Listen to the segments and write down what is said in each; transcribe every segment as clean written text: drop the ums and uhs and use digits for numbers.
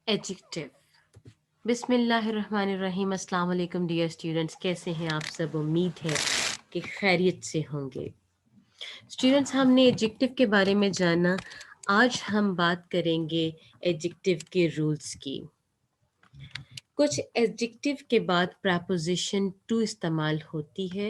Adjective. बिस्मिल्लाहिर्रहमानिर्रहीम। अस्सलाम वालेकुम डियर स्टूडेंट्स, कैसे हैं आप सब? उम्मीद है कि खैरियत से होंगे। स्टूडेंट्स, हमने एडजेक्टिव के बारे में जाना। आज हम बात करेंगे एडजेक्टिव के रूल्स की। कुछ एडजेक्टिव के बाद प्रपोजिशन टू इस्तेमाल होती है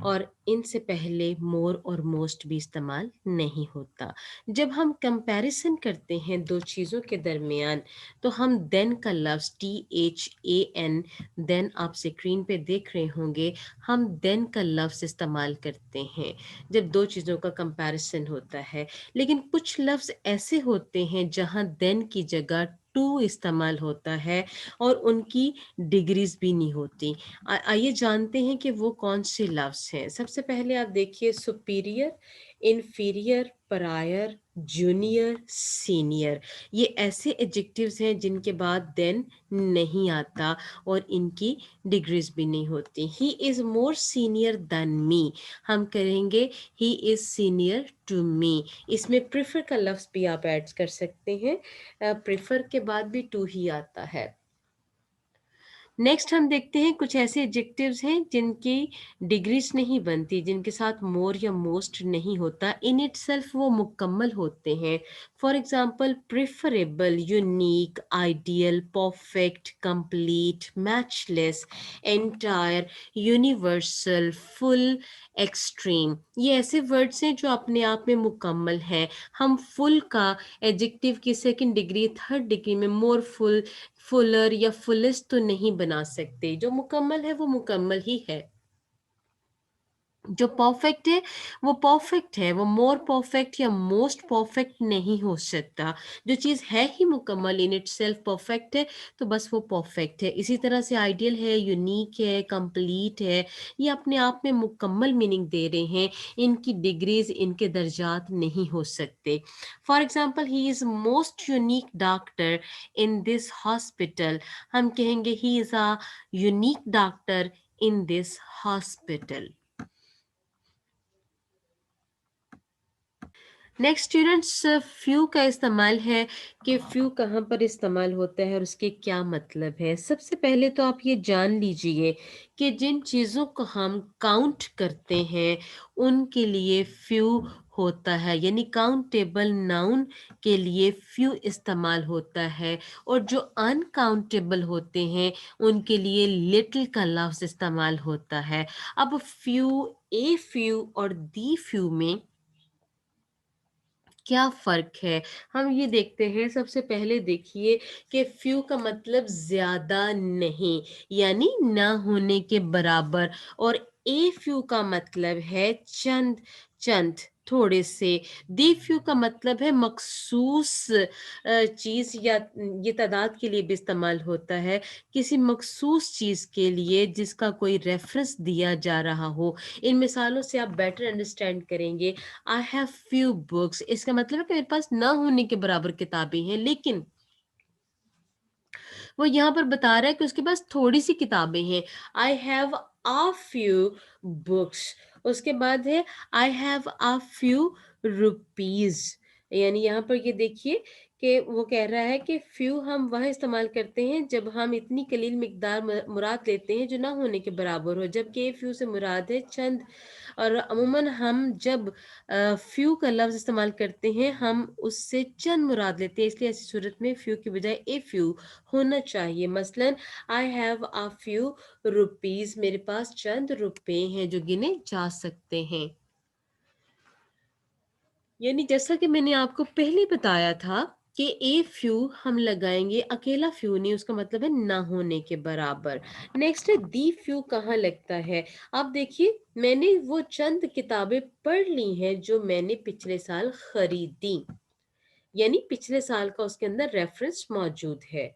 और इनसे पहले मोर और मोस्ट भी इस्तेमाल नहीं होता। जब हम कंपैरिजन करते हैं दो चीज़ों के दरमियान, तो हम देन का लफ्ज़ THAN, देन आप स्क्रीन पे देख रहे होंगे, हम देन का लफ्ज़ इस्तेमाल करते हैं जब दो चीज़ों का कंपैरिजन होता है। लेकिन कुछ लफ्ज़ ऐसे होते हैं जहाँ देन की जगह टू इस्तेमाल होता है और उनकी डिग्रीज भी नहीं होती। आइए जानते हैं कि वो कौन से लफ्ज़ हैं। सबसे पहले आप देखिए, सुपीरियर, इन्फीरियर, परायर, जूनियर, सीनियर। ये ऐसे एडजेक्टिव्स हैं जिनके बाद देन नहीं आता और इनकी डिग्रीज भी नहीं होती। He is more senior than me, हम करेंगे he is senior to me. इसमें प्रेफर का लफ्ज़ भी आप ऐड कर सकते हैं, प्रेफर के बाद भी टू ही आता है। नेक्स्ट हम देखते हैं कुछ ऐसे एडजेक्टिव्स हैं जिनकी डिग्रीज नहीं बनती, जिनके साथ मोर या मोस्ट नहीं होता, इन इटसेल्फ वो मुकम्मल होते हैं। For example, preferable, unique, ideal, perfect, complete, matchless, entire, universal, full, extreme. ये ऐसे वर्ड्स हैं जो अपने आप में मुकम्मल हैं। हम फुल का एडजेक्टिव की सेकंड डिग्री, थर्ड डिग्री में मोर फुल, फुलर या फुलेस्ट तो नहीं बना सकते। जो मुकम्मल है वो मुकम्मल ही है। जो परफेक्ट है वो परफेक्ट है, वो मोर परफेक्ट या मोस्ट परफेक्ट नहीं हो सकता। जो चीज़ है ही मुकम्मल, इन इट सेल्फ परफेक्ट है, तो बस वो परफेक्ट है। इसी तरह से आइडियल है, यूनिक है, कंप्लीट है, ये अपने आप में मुकम्मल मीनिंग दे रहे हैं। इनकी डिग्रीज, इनके दर्जात नहीं हो सकते। For example, he is most unique doctor in this hospital, हम कहेंगे he is a unique doctor in this hospital. Next students, few का इस्तेमाल है कि फ्यू कहाँ पर इस्तेमाल होता है और उसके क्या मतलब है। सबसे पहले तो आप ये जान लीजिए कि जिन चीज़ों को हम काउंट करते हैं उनके लिए फ्यू होता है, यानी काउंटेबल नाउन के लिए फ्यू इस्तेमाल होता है, और जो अनकाउंटेबल होते हैं उनके लिए लिटिल का लफ्ज़ इस्तेमाल होता है। अब फ्यू, ए फ्यू और दी फ्यू में क्या फ़र्क है? हम ये देखते हैं। सबसे पहले देखिए कि फ़्यू का मतलब ज़्यादा नहीं, यानी ना होने के बराबर, और ए फ़्यू का मतलब है चंद, चंद, थोड़े से। दी फ़्यू का मतलब है मखसूस चीज़, या ये तादाद के लिए भी इस्तेमाल होता है, किसी मखसूस चीज़ के लिए जिसका कोई रेफ़रेंस दिया जा रहा हो। इन मिसालों से आप बेटर अंडरस्टैंड करेंगे। आई हैव फ्यू बुक्स, इसका मतलब है कि मेरे पास ना होने के बराबर किताबें हैं, लेकिन वो यहाँ पर बता रहा है कि उसके पास थोड़ी सी किताबें हैं। I have a few books, उसके बाद है I have a few rupees. यानी यहाँ पर ये देखिए कि वो कह रहा है कि फ्यू हम वह इस्तेमाल करते हैं जब हम इतनी कलील मिकदार मुराद लेते हैं जो ना होने के बराबर हो, जबकि ए फ्यू से मुराद है चंद। और अमूमन हम जब फ्यू का लफ्ज़ इस्तेमाल करते हैं हम उससे चंद मुराद लेते हैं, इसलिए ऐसी सूरत में फ्यू की बजाय ए फ्यू होना चाहिए। मसलन, आई हैव अ फ्यू रुपीज, मेरे पास चंद रुपए हैं जो गिने जा सकते हैं। यानी जैसा कि मैंने आपको पहले बताया था कि ए फ्यू हम लगाएंगे, अकेला फ्यू नहीं, उसका मतलब है ना होने के बराबर। नेक्स्ट है दी फ्यू कहाँ लगता है। अब देखिए, मैंने वो चंद किताबें पढ़ ली हैं जो मैंने पिछले साल खरीदी, यानी पिछले साल का उसके अंदर रेफरेंस मौजूद है।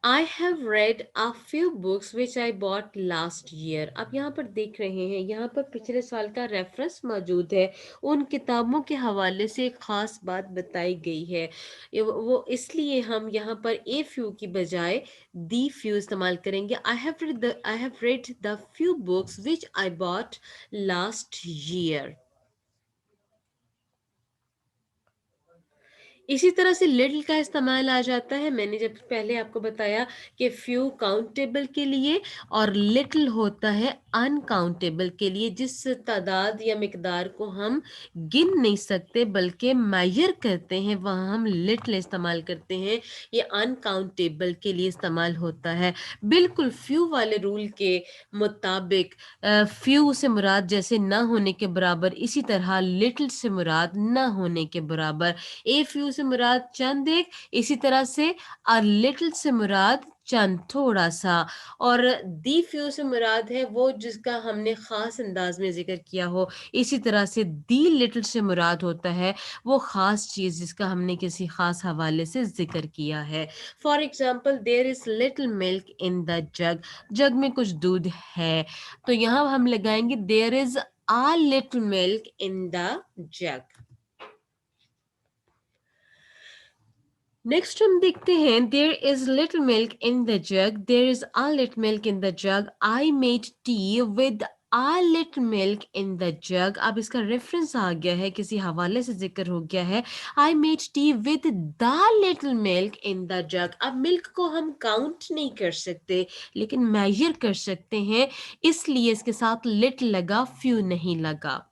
I have read a few books which I bought last year। आप यहाँ पर देख रहे हैं, यहाँ पर पिछले साल का रेफरेंस मौजूद है, उन किताबों के हवाले से एक ख़ास बात बताई गई है। वो इसलिए हम यहाँ पर ए फ्यू की बजाय दी फ्यू इस्तेमाल करेंगे। I have read the few books which I bought last year। इसी तरह से लिटिल का इस्तेमाल आ जाता है, मैंने जब पहले आपको बताया कि फ्यू काउंटेबल के लिए और लिटिल होता है अनकाउंटेबल के लिए, जिस तादाद या मिकदार को हम गिन नहीं सकते बल्कि मेजर करते हैं, वहाँ हम लिटिल इस्तेमाल करते हैं। ये अनकाउंटेबल के लिए इस्तेमाल होता है। बिल्कुल फ्यू वाले रूल के मुताबिक फ्यू से मुराद जैसे ना होने के बराबर, इसी तरह लिटिल से मुराद ना होने के बराबर। ए फ्यू से मुराद चंद एक, इसी तरह से अ लिटिल से मुराद चंद थोड़ा सा, और दी फ्यू से मुराद है वो जिसका हमने खास अंदाज में जिक्र किया हो। इसी तरह से दी लिटिल से मुराद होता है वो खास चीज जिसका हमने किसी खास हवाले से जिक्र किया है। For example, there is little milk in the jug, जग में कुछ दूध है, तो यहाँ हम लगाएंगे there is a little milk in the jug। Next हम देखते हैं there is little milk in the jug, there is a little milk in the jug, I made tea with a little milk in the jug। अब इसका reference आ गया है, किसी हवाले से जिक्र हो गया है। I made tea with the little milk in the jug। अब मिल्क को हम काउंट नहीं कर सकते लेकिन मेजर कर सकते हैं, इसलिए इसके साथ लिटिल लगा, फ्यू नहीं लगा।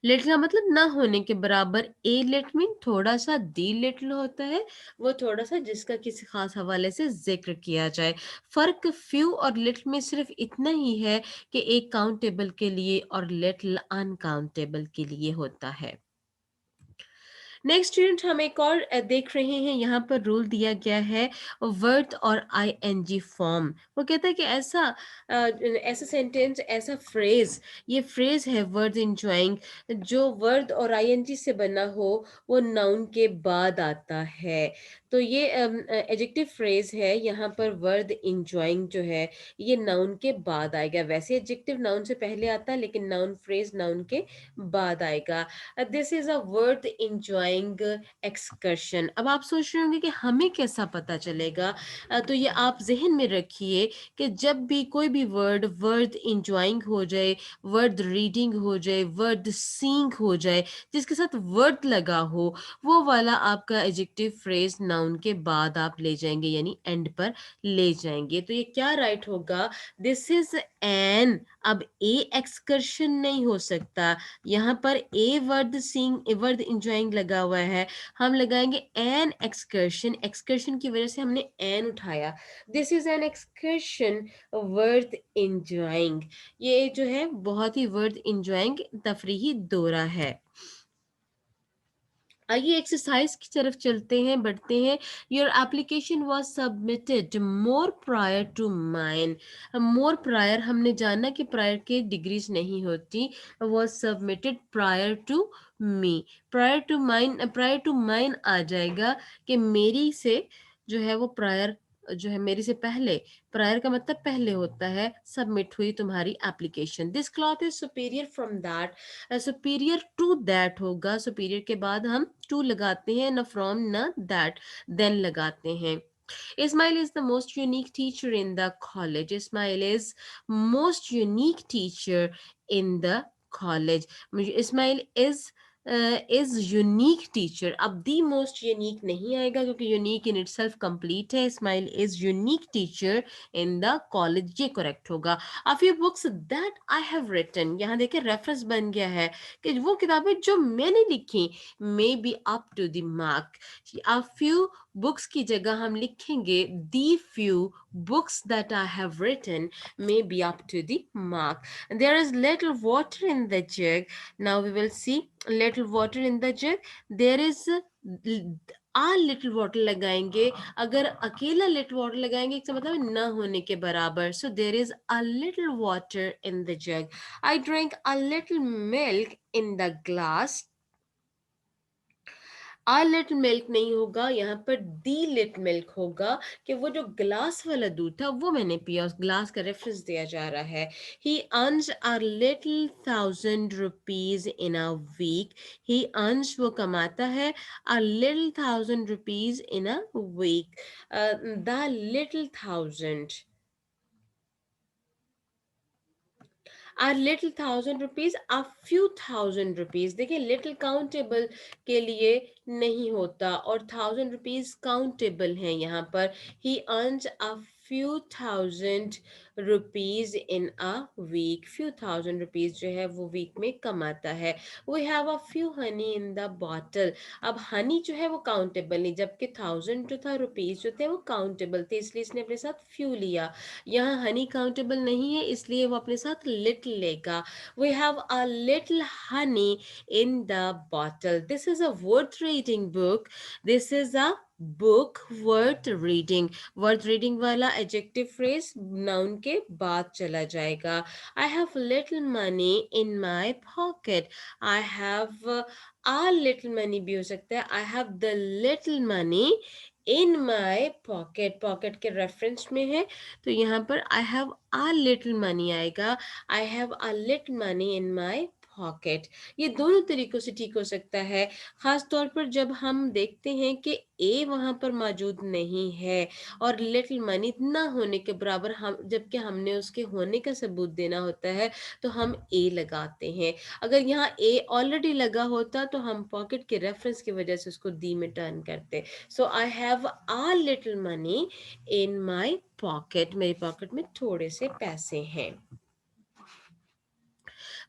लिटिल का मतलब ना होने के बराबर। ए लिटिल मीन थोड़ा सा, दी लिटिल होता है वो थोड़ा सा जिसका किसी खास हवाले से जिक्र किया जाए। फर्क फ्यू और लिटिल में सिर्फ इतना ही है कि एक काउंटेबल के लिए और लिटिल अनकाउंटेबल के लिए होता है। नेक्स्ट स्टूडेंट हम एक और देख रहे हैं, यहाँ पर रूल दिया गया है वर्ड और आईएनजी फॉर्म। वो कहता है कि ऐसा सेंटेंस, ऐसा फ्रेज, ये फ्रेज है वर्ड इंजॉइंग, जो वर्ड और आईएनजी से बना हो वो नाउन के बाद आता है। तो ये एडजेक्टिव फ्रेज है, यहाँ पर वर्ड इंजॉइंग जो है ये नाउन के बाद आएगा। वैसे एडजेक्टिव नाउन से पहले आता है लेकिन नाउन फ्रेज नाउन के बाद आएगा। This is a word enjoying excursion. अब आप सोच रहे होंगे कि हमें कैसा पता चलेगा, तो ये आप जहन में रखिए कि जब भी कोई भी वर्ड इंजॉइंग हो जाए, वर्ड रीडिंग हो जाए, वर्ड सीइंग हो जाए, जिसके साथ वर्ड लगा हो, वो वाला आपका एडजेक्टिव फ्रेज नाउन के बाद आप ले जाएंगे, यानी एंड पर ले जाएंगे। तो ये क्या राइट होगा, दिस इज एन। अब ए एक्सकर्शन नहीं हो सकता, यहाँ पर a word seeing, word enjoying लगा हुआ है, हम लगाएंगे एन एक्सकर्शन। एक्सकर्शन की वजह से हमने एन उठाया, this is an excursion worth enjoying. ये जो है बहुत ही वर्थ इंजॉइंग तफरीही दौरा है। आइए एक्सरसाइज की तरफ चलते हैं, बढ़ते हैं। Your application was submitted more prior to mine. More prior हमने जाना कि प्रायर के डिग्रीज नहीं होती, was submitted prior to me. Prior to mine आ जाएगा कि मेरी से जो है वो प्रायर जो है मेरी से पहले, प्रायर का मतलब पहले होता है, सबमिट हुई तुम्हारी application. This cloth is superior from that, superior to that होगा, सुपीरियर के बाद हम टू लगाते हैं, न फ्रॉम न दैट, देन लगाते हैं। Ismail is the most unique teacher in the college. Ismail is most unique teacher in the college. Ismail is unique teacher। अब the most unique नहीं आएगा क्योंकि unique in itself complete है। Ismail is unique teacher in the college, ये correct होगा। A few books that I have written, यहाँ देखिए reference बन गया है कि वो किताबें जो मैंने लिखी may be up to the mark। A few books की जगह हम लिखेंगे the few books that I have written may be up to the mark। There is little water in the jug। Now we will see little water in the jug। There is a little water लगाएंगे, अगर अकेला little water लगाएंगे इसका मतलब है न होने के बराबर। So there is a little water in the jug। I drank a little milk in the glass। Uh little milk नहीं होगा, यहाँ पर दी लिट मिल्क होगा कि वो जो ग्लास वाला दूध था वो मैंने पिया, उस ग्लास का रेफरेंस दिया जा रहा है। He earns a little 1000 rupees in a week. He earns वो कमाता है, a little 1000 rupees in a week. The little 1000। a little ₹1000, a few thousand rupees। देखिए लिटिल काउंटेबल के लिए नहीं होता और ₹1000 काउंटेबल है यहाँ पर। he earns a few thousand rupees in a week। few thousand rupees जो है वो वीक में कमाता है। we have a few honey in the bottle। अब हनी जो है वो काउंटेबल नहीं, जबकि 1000 जो था रुपीज जो थे वो काउंटेबल थे, इसलिए इसने अपने साथ फ्यू लिया। यहाँ हनी काउंटेबल नहीं है, इसलिए वो अपने साथ लिटिल लेगा। We have a little honey in the bottle. This is a worth reading book. This is a book worth reading. Worth reading वाला एडजेक्टिव फ्रेज नाउन के बाद चला जाएगा। I have little money in my pocket. I have a little money भी हो सकता है। I have the little money in my pocket. Pocket के रेफरेंस में है, तो यहाँ पर I have a little money आएगा। आई have a little money in my pocket. ये दोनों तरीकों से ठीक हो सकता है, खास तौर पर जब हम देखते हैं कि ए वहां पर मौजूद नहीं है और लिटिल मनी ना होने के बराबर, हम जबकि हमने उसके होने का सबूत देना होता है, तो हम ए लगाते हैं। अगर यहाँ ए ऑलरेडी लगा होता तो हम पॉकेट के रेफरेंस की वजह से उसको दी में टर्न करते। So I have a little money in my pocket. मेरी पॉकेट में थोड़े से पैसे हैं।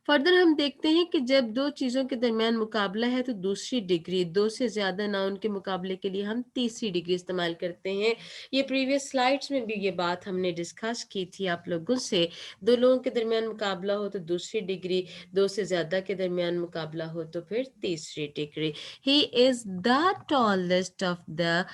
फर्दर हम देखते हैं कि जब दो चीज़ों के दरमियान मुकाबला है तो दूसरी डिग्री, दो से ज़्यादा नाउन के मुकाबले के लिए हम तीसरी डिग्री इस्तेमाल करते हैं। ये प्रीवियस स्लाइड्स में भी ये बात हमने डिस्कस की थी आप लोगों से। दो लोगों के दरमियान मुकाबला हो तो दूसरी डिग्री, दो से ज़्यादा के दरमियान मुकाबला हो तो फिर तीसरी degree. He is the tallest of the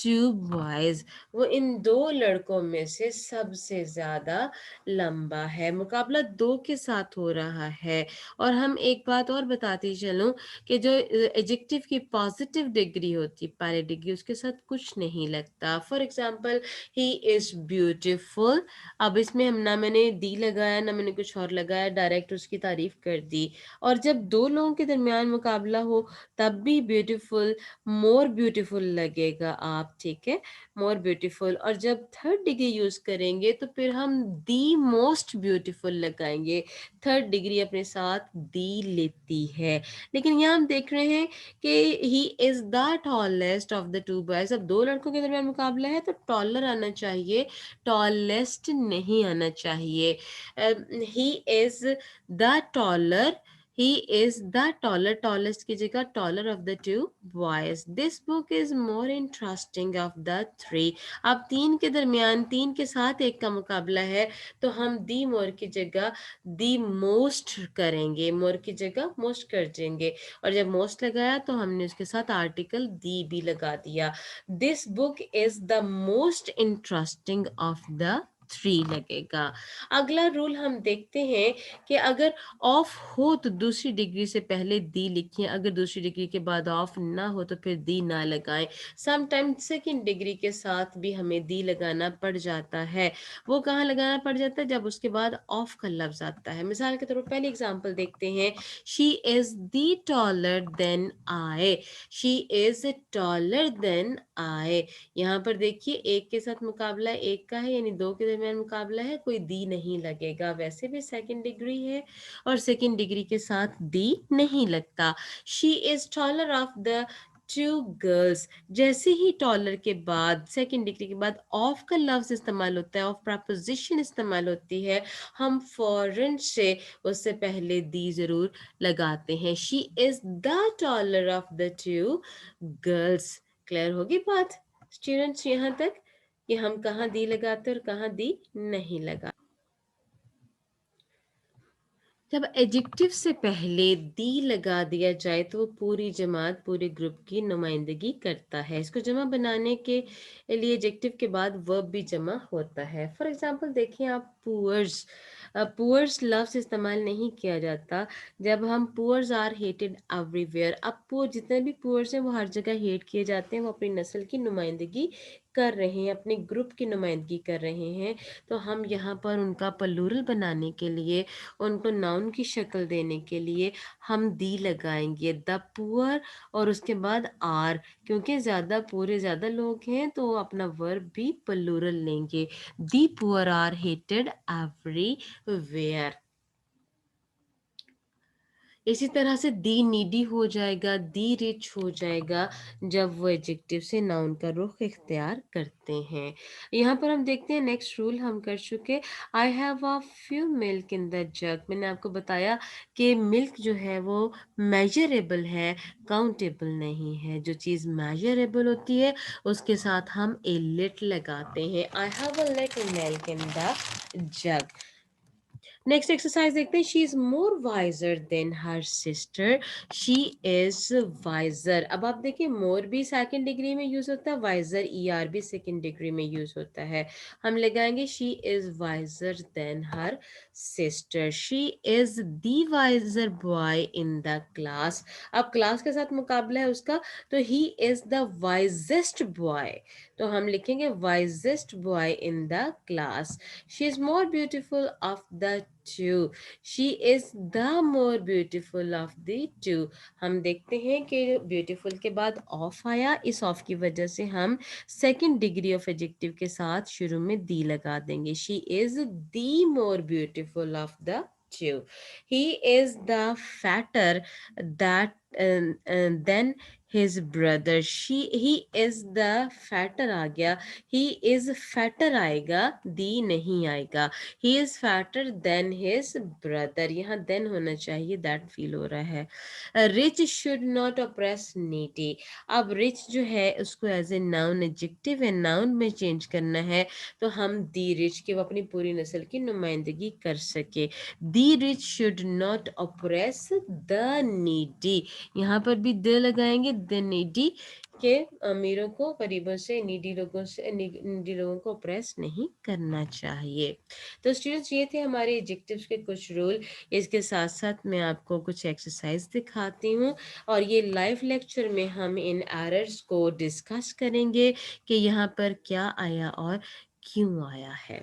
two boys. वो इन दो लड़कों में से सबसे ज़्यादा लंबा है। मुकाबला दो के साथ हो रहा है। और हम एक बात और बताती चलूं कि जो एडजेक्टिव की पॉजिटिव डिग्री होती है, पहले डिग्री, उसके साथ कुछ नहीं लगता। For example he is beautiful. अब इसमें हम ना मैंने दी लगाया ना मैंने कुछ और लगाया, डायरेक्ट उसकी तारीफ कर दी। और जब दो लोगों के दरमियान मुकाबला हो तब भी ब्यूटिफुल, मोर ब्यूटिफुल लगेगा आप, ठीक है, मोर ब्यूटीफुल। और जब थर्ड डिग्री यूज करेंगे तो फिर हम दी मोस्ट ब्यूटीफुल लगाएंगे। थर्ड डिग्री अपने साथ दी लेती है। लेकिन यहाँ हम देख रहे हैं कि ही is the tallest of the two boys. अब दो लड़कों के दरमियान मुकाबला है तो टॉलर आना चाहिए, टॉलेस्ट नहीं आना चाहिए। ही is the taller, he is the taller, tallest की जगह taller of the two boys। This book is more interesting of the three। अब तीन के दरमियान, तीन के साथ एक का मुकाबला है तो हम दी मोर की जगह दी मोस्ट करेंगे, मोर की जगह मोस्ट कर देंगे। और जब मोस्ट लगाया तो हमने उसके साथ आर्टिकल दी भी लगा दिया। This book is the most interesting of the three लगेगा। अगला रूल हम देखते हैं कि अगर ऑफ हो तो दूसरी डिग्री से पहले दी लिखिए, अगर दूसरी डिग्री के बाद ऑफ ना हो तो फिर दी ना लगाएं। समटाइम्स सेकंड डिग्री के साथ भी हमें दी लगाना पड़ जाता है। वो कहाँ लगाना पड़ जाता है? जब उसके बाद ऑफ का लफ्ज आता है। मिसाल के तौर पर पहली एग्जांपल देखते हैं। She is the taller than I. She is taller than I. यहाँ पर देखिए एक के साथ मुकाबला एक का है, यानी दो के दरमियान मुकाबला है, कोई दी नहीं लगेगा। वैसे भी सेकंड डिग्री है और सेकंड डिग्री के साथ दी नहीं लगता। She is taller of the two girls. जैसे ही टॉलर के बाद सेकंड डिग्री के बाद ऑफ का लफ्ज इस्तेमाल होता है, ऑफ प्रपोजिशन इस्तेमाल होती है, हम फौरन से उससे पहले दी जरूर लगाते हैं। She is the taller of the two girls. Clear होगी बात स्टूडेंट्स यहाँ तक कि हम कहाँ दी लगाते और कहाँ दी नहीं लगाते। जब एडजेक्टिव से पहले दी लगा दिया जाए तो वो पूरी जमात, पूरे ग्रुप की नुमाइंदगी करता है। इसको जमा बनाने के लिए एडजेक्टिव के बाद वर्ब भी जमा होता है। फॉर एग्जांपल देखिए आप पुअर्स। पुअर्स लफ्ज इस्तेमाल नहीं किया जाता जब हम पुअर्स आर हेटेड एवरीवेयर। अब पुअर जितने भी पुअर्स हैं वो हर जगह हेट किए जाते हैं, वो अपनी नस्ल की नुमाइंदगी कर रहे हैं, अपने ग्रुप की नुमाइंदगी कर रहे हैं। तो हम यहाँ पर उनका प्लूरल बनाने के लिए, उनको नाउन की शक्ल देने के लिए हम दी लगाएंगे, द पुअर, और उसके बाद आर, क्योंकि ज़्यादा पूरे ज़्यादा लोग हैं तो अपना वर्ब भी प्लूरल लेंगे। The poor are hated everywhere. इसी तरह से दी नीडी हो जाएगा, दी रिच हो जाएगा जब वो एडजेक्टिव से नाउन का रुख इख्तियार करते हैं। यहाँ पर हम देखते हैं नेक्स्ट रूल हम कर चुके। आई have a few milk in the जग। मैंने आपको बताया कि मिल्क जो है वो मेजरेबल है, काउंटेबल नहीं है। जो चीज़ मेजरेबल होती है उसके साथ हम ए लिट लगाते हैं। I have a little milk in the jug. Next exercise देखते हैं। She is more wiser than her sister. She is wiser. अब आप देखिए मोर भी सेकंड डिग्री में यूज होता है, वाइजर ई आर भी सेकंड डिग्री में यूज होता है। हम लगाएंगे she is wiser than her sister. She is the wiser boy in the class. अब क्लास के साथ मुकाबला है उसका, तो he is the wisest boy, तो हम लिखेंगे wisest boy in the class. She is more beautiful of the two. She is the more beautiful of the two. हम देखते हैं कि ब्यूटीफुल के बाद ऑफ आया, इस ऑफ की वजह से हम सेकंड डिग्री ऑफ एडजेक्टिव के साथ शुरू में दी लगा देंगे। She is the more beautiful of the two. He is the fatter that than his brother. He is the fatter आ गया, he is fatter आएगा, the नहीं आएगा। he is fatter than his brother, यहाँ then होना चाहिए, that feel हो रहा है। rich should not oppress needy। अब rich जो है उसको एज ए नाउन एडजेक्टिव है नाउन में चेंज करना है, तो हम the rich की वो अपनी पूरी नस्ल की नुमाइंदगी कर सके। the rich should not oppress the needy। यहाँ पर भी द लगाएंगे, द needy के अमीरों को गरीबों से, नीडी लोगों से, नीडी लोगों को ऑप्रेस नहीं करना चाहिए। तो स्टूडेंट्स ये थे हमारे एडजेक्टिव्स के कुछ रूल। इसके साथ साथ मैं आपको कुछ एक्सरसाइज दिखाती हूँ और ये लाइव लेक्चर में हम इन एरर्स को डिस्कस करेंगे कि यहाँ पर क्या आया और क्यों आया है।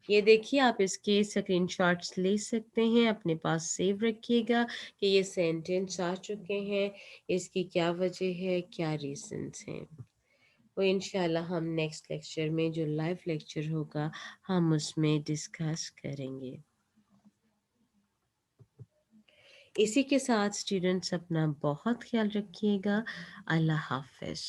ये देखिए आप इसके स्क्रीनशॉट्स ले सकते हैं, अपने पास सेव रखिएगा कि ये सेंटेंस आ चुके हैं, इसकी क्या वजह है, क्या रीजंस हैं। वो इंशाल्लाह हम नेक्स्ट लेक्चर में जो लाइव लेक्चर होगा हम उसमें डिस्कस करेंगे। इसी के साथ स्टूडेंट्स अपना बहुत ख्याल रखिएगा। अल्लाह हाफिज।